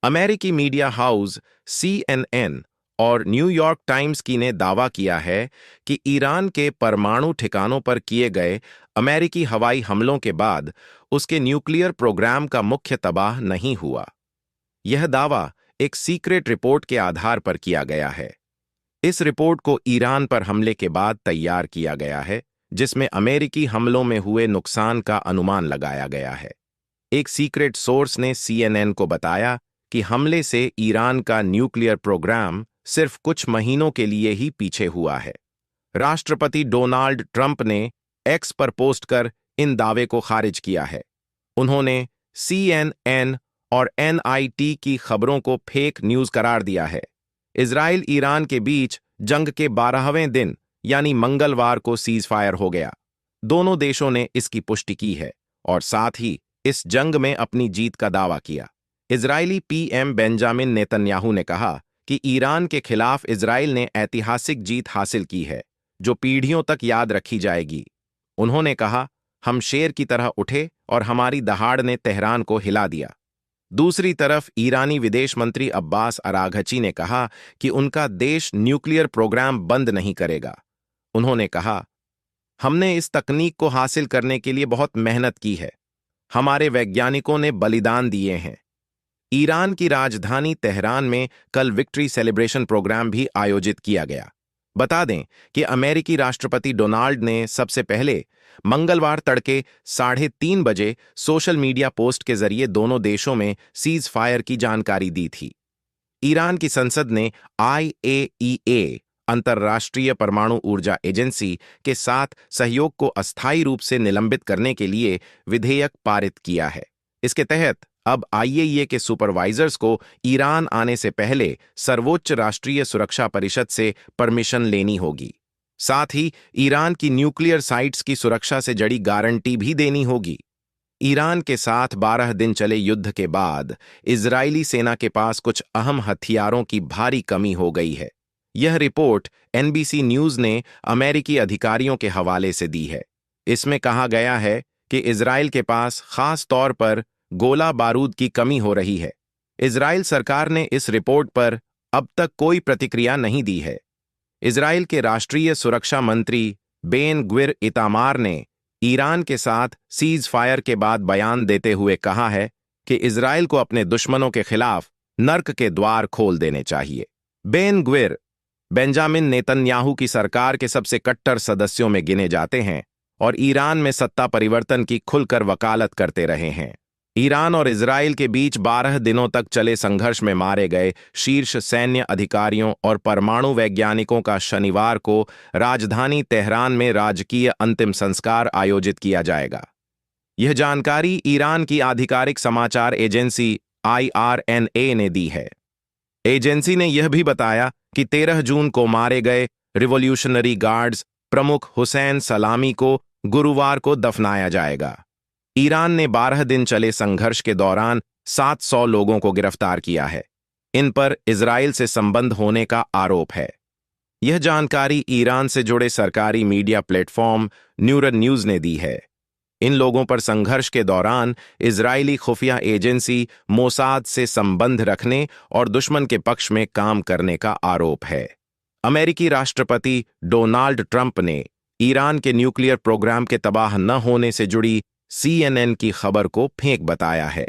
अमेरिकी media house CNN और New York times की ने दावा किया है कि ईरान के परमाणु ठिकानों पर किए गए अमेरिकी हवाई हमलों के बाद उसके न्यूक्लियर प्रोग्राम का मुख्य तबाह नहीं हुआ। यह दावा एक सीक्रेट रिपोर्ट के आधार पर किया गया है। इस रिपोर्ट को ईरान पर हमले के बाद तैयार किया गया है, जिसमें अमेरिकी हमलों में हुए नुकसान का अनुमान लगाया गया है। एक सीक्रेट सोर्स ने CNN को बताया कि हमले से ईरान का न्यूक्लियर प्रोग्राम सिर्फ कुछ महीनों के लिए ही पीछे हुआ है। राष्ट्रपति डोनाल्ड ट्रंप ने एक्स पर पोस्ट कर इन दावे को खारिज किया है। उन्होंने CNN और NIT की खबरों को फेक न्यूज करार दिया है। इजराइल ईरान के बीच जंग के 12वें दिन यानी मंगलवार को सीज फायर हो गया। दोनों देशों ने इसकी पुष्टि की है और साथ ही इस जंग में अपनी जीत का दावा किया। इजरायली PM बेंजामिन नेतन्याहू ने कहा कि ईरान के खिलाफ इजराइल ने ऐतिहासिक जीत हासिल की है, जो पीढ़ियों तक याद रखी जाएगी। उन्होंने कहा, हम शेर की तरह उठे और हमारी दहाड़ ने तेहरान को हिला दिया। दूसरी तरफ ईरानी विदेश मंत्री अब्बास अराघची ने कहा कि उनका देश न्यूक्लियर प्रोग्राम बंद नहीं करेगा। उन्होंने कहा, हमने इस तकनीक को हासिल करने के लिए बहुत मेहनत की है। हमारे वैज्ञानिकों ने बलिदान दिए हैं। ईरान की राजधानी तेहरान में कल विक्ट्री सेलिब्रेशन प्रोग्राम भी आयोजित किया गया। बता दें कि अमेरिकी राष्ट्रपति डोनाल्ड ने सबसे पहले मंगलवार तड़के 3:30 बजे सोशल मीडिया पोस्ट के जरिए दोनों देशों में सीज फायर की जानकारी दी थी। ईरान की संसद ने IAEA अंतर्राष्ट्रीय परमाणु ऊर्जा एजेंसी के साथ सहयोग को अस्थायी रूप से निलंबित करने के लिए विधेयक पारित किया है। इसके तहत अब IAEA के सुपरवाइजर्स को ईरान आने से पहले सर्वोच्च राष्ट्रीय सुरक्षा परिषद से परमिशन लेनी होगी। साथ ही ईरान की न्यूक्लियर साइट्स की सुरक्षा से जुड़ी गारंटी भी देनी होगी। ईरान के साथ 12 दिन चले युद्ध के बाद इजरायली सेना के पास कुछ अहम हथियारों की भारी कमी हो गई है। यह रिपोर्ट NBC न्यूज ने अमेरिकी अधिकारियों के हवाले से दी है। इसमें कहा गया है कि इजराइल के पास खास तौर पर गोला बारूद की कमी हो रही है। इजराइल सरकार ने इस रिपोर्ट पर अब तक कोई प्रतिक्रिया नहीं दी है। इजराइल के राष्ट्रीय सुरक्षा मंत्री बेन ग्विर इतामार ने ईरान के साथ सीज फायर के बाद बयान देते हुए कहा है कि इजराइल को अपने दुश्मनों के खिलाफ नर्क के द्वार खोल देने चाहिए। बेन ग्विर बेंजामिन नेतन्याहू की सरकार के सबसे कट्टर सदस्यों में गिने जाते हैं और ईरान में सत्ता परिवर्तन की खुलकर वकालत करते रहे हैं। ईरान और इजराइल के बीच 12 दिनों तक चले संघर्ष में मारे गए शीर्ष सैन्य अधिकारियों और परमाणु वैज्ञानिकों का शनिवार को राजधानी तेहरान में राजकीय अंतिम संस्कार आयोजित किया जाएगा। यह जानकारी ईरान की आधिकारिक समाचार एजेंसी IRNA ने दी है। एजेंसी ने यह भी बताया कि 13 जून को मारे गए रिवॉल्यूशनरी गार्ड्स प्रमुख हुसैन सलामी को गुरुवार को दफनाया जाएगा। ईरान ने 12 दिन चले संघर्ष के दौरान 700 लोगों को गिरफ्तार किया है। इन पर इजराइल से संबंध होने का आरोप है। यह जानकारी ईरान से जुड़े सरकारी मीडिया प्लेटफॉर्म न्यूरन न्यूज ने दी है। इन लोगों पर संघर्ष के दौरान इजरायली खुफिया एजेंसी मोसाद से संबंध रखने और दुश्मन के पक्ष में काम करने का आरोप है। अमेरिकी राष्ट्रपति डोनाल्ड ट्रंप ने ईरान के न्यूक्लियर प्रोग्राम के तबाह न होने से जुड़ी CNN की खबर को फेक बताया है।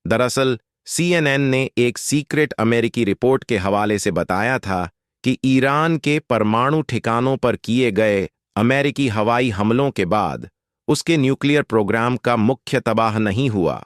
दरअसल CNN ने एक सीक्रेट अमेरिकी रिपोर्ट के हवाले से बताया था कि ईरान के परमाणु ठिकानों पर किए गए अमेरिकी हवाई हमलों के बाद उसके न्यूक्लियर प्रोग्राम का मुख्य तबाह नहीं हुआ।